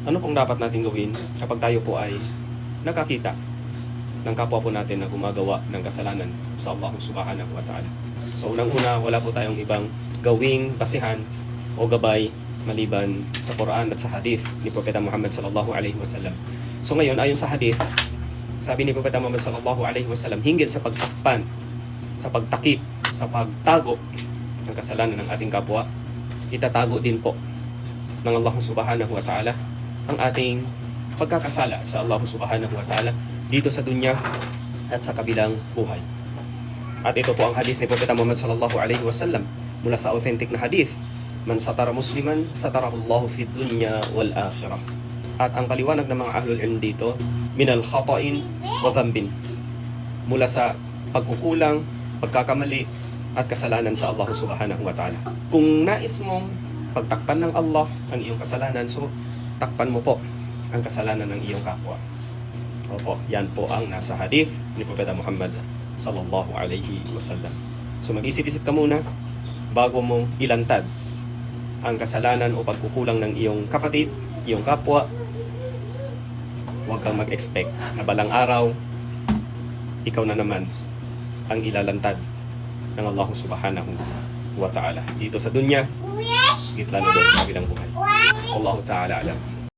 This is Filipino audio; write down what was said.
Ano pong dapat natin gawin kapag tayo po ay nakakita ng kapwa po natin na gumagawa ng kasalanan sa Allah subhanahu wa ta'ala? So unang-una, wala po tayong ibang gawing basihan o gabay maliban sa Quran at sa hadith ni Propeta Muhammad sallallahu alaihi wasallam. So ngayon, ayon sa hadith, sabi ni Propeta Muhammad sallallahu alaihi wasallam, hinggil sa pagtakpan, sa pagtakip, sa pagtago ng kasalanan ng ating kapwa, itatago din po ng Allah subhanahu wa ta'ala ang ating pagkakasala sa Allah subhanahu wa ta'ala dito sa dunya at sa kabilang buhay. At ito po ang hadith ni Propeta Muhammad sallallahu alaihi wasallam mula sa authentic na hadith, man satara musliman satarahu Allahu fid dunya wal akhirah. At ang paliwanag ng mga ahlul ilm dito, minal khata'in wa dhanbin, mula sa pagkukulang, pagkakamali at kasalanan sa Allah subhanahu wa ta'ala. Kung nais mong pagtakpan ng Allah ang iyong kasalanan, so takpan mo po ang kasalanan ng iyong kapwa. Opo, yan po ang nasa hadith ni Propeta Muhammad sallallahu alaihi wasallam. So mag-isip-isip ka muna bago mo ilantad ang kasalanan o pagkukulang ng iyong kapatid, iyong kapwa. Huwag kang mag-expect na balang araw ikaw na naman ang ilalantad ng Allah subhanahu wa ta'ala dito sa dunya, gitla na doon sa kabilang buhay. Allah ta'ala alam.